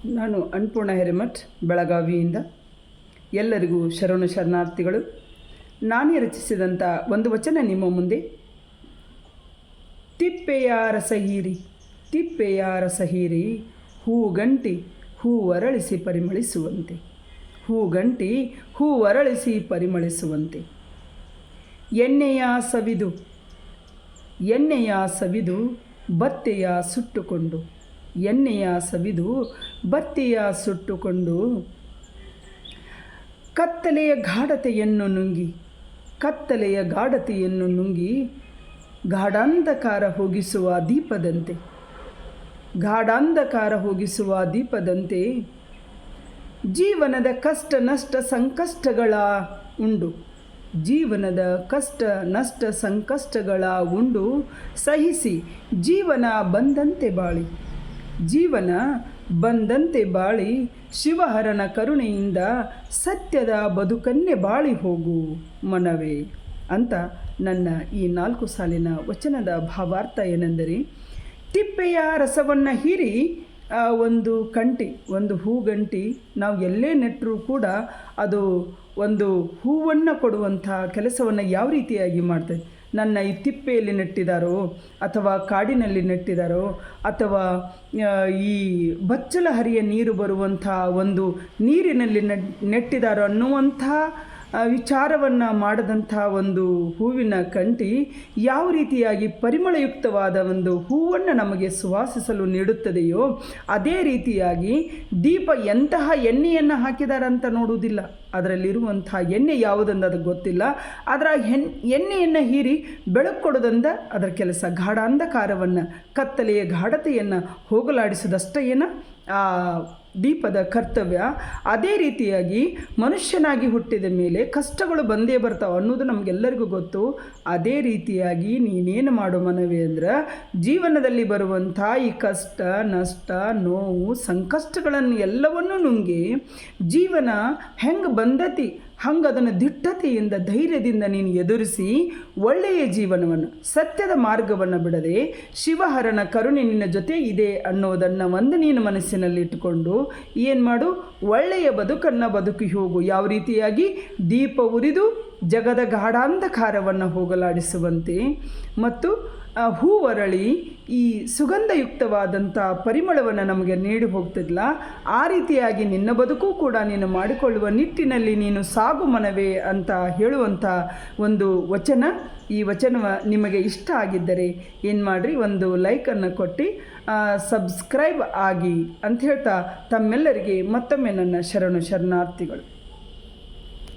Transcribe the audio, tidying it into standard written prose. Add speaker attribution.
Speaker 1: ನಾನು ಅನ್ನಪೂರ್ಣ ಹಿರೇಮಠ್ ಬೆಳಗಾವಿಯಿಂದ. ಎಲ್ಲರಿಗೂ ಶರಣು ಶರಣಾರ್ಥಿಗಳು. ನಾನೇ ರಚಿಸಿದಂಥ ಒಂದು ವಚನ ನಿಮ್ಮ ಮುಂದೆ. ತಿಪ್ಪೆಯ ರಸಹೀರಿ ತಿಪ್ಪೆಯ ರಸಹೀರಿ ಹೂಗಂಟಿ ಹೂವರಳಿಸಿ ಪರಿಮಳಿಸುವಂತೆ, ಹೂಗಂಟಿ ಹೂವರಳಿಸಿ ಪರಿಮಳಿಸುವಂತೆ. ಎಣ್ಣೆಯ ಸವಿದು ಬತ್ತೆಯ ಸುಟ್ಟುಕೊಂಡು, ಎಣ್ಣೆಯ ಸವಿದು ಬತ್ತೆಯ ಸುಟ್ಟುಕೊಂಡು, ಕತ್ತಲೆಯ ಗಾಢತೆಯನ್ನು ನುಂಗಿ ಗಾಢಾಂಧಕಾರ ಹೋಗಿಸುವ ದೀಪದಂತೆ ಜೀವನದ ಕಷ್ಟ ನಷ್ಟ ಸಂಕಷ್ಟಗಳ ಉಂಡು ಸಹಿಸಿ ಜೀವನ ಬಂದಂತೆ ಬಾಳಿ ಶಿವಹರನ ಕರುಣೆಯಿಂದ ಸತ್ಯದ ಬದುಕನ್ನೇ ಬಾಳಿ ಹೋಗು ಮನವೇ ಅಂತ ನನ್ನ ಈ 4 ಸಾಲಿನ ವಚನದ ಭಾವಾರ್ಥ ಏನೆಂದರೆ, ತಿಪ್ಪೆಯ ರಸವನ್ನು ಹೀರಿ ಒಂದು ಹೂಗಂಟಿ ನಾವು ಎಲ್ಲೇ ನೆಟ್ಟರೂ ಕೂಡ ಅದು ಒಂದು ಹೂವನ್ನು ಕೊಡುವಂಥ ಕೆಲಸವನ್ನು ಯಾವ ರೀತಿಯಾಗಿ ಮಾಡ್ತದೆ. ನನ್ನ ಈ ತಿಪ್ಪೆಯಲ್ಲಿ ನೆಟ್ಟಿದ್ದಾರೋ ಅಥವಾ ಕಾಡಿನಲ್ಲಿ ನೆಟ್ಟಿದ್ದಾರೋ ಅಥವಾ ಈ ಬಚ್ಚಲ ಹರಿಯ ನೀರು ಬರುವಂಥ ಒಂದು ನೀರಿನಲ್ಲಿ ನೆಟ್ಟಿದ್ದಾರೋ ಅನ್ನುವಂಥ ವಿಚಾರವನ್ನು ಮಾಡದಂಥ ಒಂದು ಹೂವಿನ ಕಂಟಿ ಯಾವ ರೀತಿಯಾಗಿ ಪರಿಮಳಯುಕ್ತವಾದ ಒಂದು ಹೂವನ್ನು ನಮಗೆ ಸುವಾಸಿಸಲು ನೀಡುತ್ತದೆಯೋ ಅದೇ ರೀತಿಯಾಗಿ ದೀಪ ಎಂತಹ ಎಣ್ಣೆಯನ್ನು ಹಾಕಿದಾರಂತ ನೋಡುವುದಿಲ್ಲ, ಅದರಲ್ಲಿರುವಂಥ ಎಣ್ಣೆ ಯಾವುದಂದು ಅದಕ್ಕೆ ಗೊತ್ತಿಲ್ಲ. ಅದರ ಎಣ್ಣೆಯನ್ನು ಹೀರಿ ಬೆಳಕು ಕೊಡೋದಂದ ಅದರ ಕೆಲಸ. ಗಾಢಾಂಧಕಾರವನ್ನು ಕತ್ತಲೆಯ ಗಾಢತೆಯನ್ನು ಹೋಗಲಾಡಿಸೋದಷ್ಟೇ ಆ ದೀಪದ ಕರ್ತವ್ಯ. ಅದೇ ರೀತಿಯಾಗಿ ಮನುಷ್ಯನಾಗಿ ಹುಟ್ಟಿದ ಮೇಲೆ ಕಷ್ಟಗಳು ಬಂದೇ ಬರ್ತಾವೆ ಅನ್ನೋದು ನಮಗೆಲ್ಲರಿಗೂ ಗೊತ್ತು. ಅದೇ ರೀತಿಯಾಗಿ ನೀನೇನು ಮಾಡು ಮನವೇ ಅಂದ್ರೆ, ಜೀವನದಲ್ಲಿ ಬರುವಂಥ ಈ ಕಷ್ಟ ನಷ್ಟ ನೋವು ಸಂಕಷ್ಟಗಳನ್ನು ಎಲ್ಲವನ್ನೂ ನುಂಗಿ ಜೀವನ ಹೆಂಗೆ ಬಂದತಿ ಹಂಗೆ ಅದನ್ನು ದಿಟ್ಟತೆಯಿಂದ ಧೈರ್ಯದಿಂದ ನೀನು ಎದುರಿಸಿ ಒಳ್ಳೆಯ ಜೀವನವನ್ನು ಸತ್ಯದ ಮಾರ್ಗವನ್ನು ಬಿಡದೆ ಶಿವಹರನ ಕರುಣೆ ನಿನ್ನ ಜೊತೆ ಇದೆ ಅನ್ನೋದನ್ನು ಒಂದು ನೀನು ಮನಸ್ಸಿನಲ್ಲಿ ಇಟ್ಟುಕೊಂಡು ಏನು ಮಾಡು, ಒಳ್ಳೆಯ ಬದುಕನ್ನು ಬದುಕಿ ಹೋಗು. ಯಾವ ರೀತಿಯಾಗಿ ದೀಪ ಉರಿದು ಜಗದ ಗಾಢಾಂಧಕಾರವನ್ನು ಹೋಗಲಾಡಿಸುವಂತೆ ಮತ್ತು ಹೂವರಳಿ ಈ ಸುಗಂಧಯುಕ್ತವಾದಂಥ ಪರಿಮಳವನ್ನು ನಮಗೆ ನೀಡಿ ಹೋಗ್ತಿದ್ಲ, ಆ ರೀತಿಯಾಗಿ ನಿನ್ನ ಬದುಕು ಕೂಡ ನೀನು ಮಾಡಿಕೊಳ್ಳುವ ನಿಟ್ಟಿನಲ್ಲಿ ನೀನು ಸಾಗು ಮನವೇ ಅಂತ ಹೇಳುವಂಥ ಒಂದು ವಚನ. ಈ ವಚನ ನಿಮಗೆ ಇಷ್ಟ ಆಗಿದ್ದರೆ ಏನು ಮಾಡಿರಿ, ಒಂದು ಲೈಕನ್ನು ಕೊಟ್ಟು ಸಬ್ಸ್ಕ್ರೈಬ್ ಆಗಿ ಅಂತ ಹೇಳ್ತಾ ತಮ್ಮೆಲ್ಲರಿಗೆ ಮತ್ತೊಮ್ಮೆ ನನ್ನ ಶರಣಾರ್ಥಿಗಳು.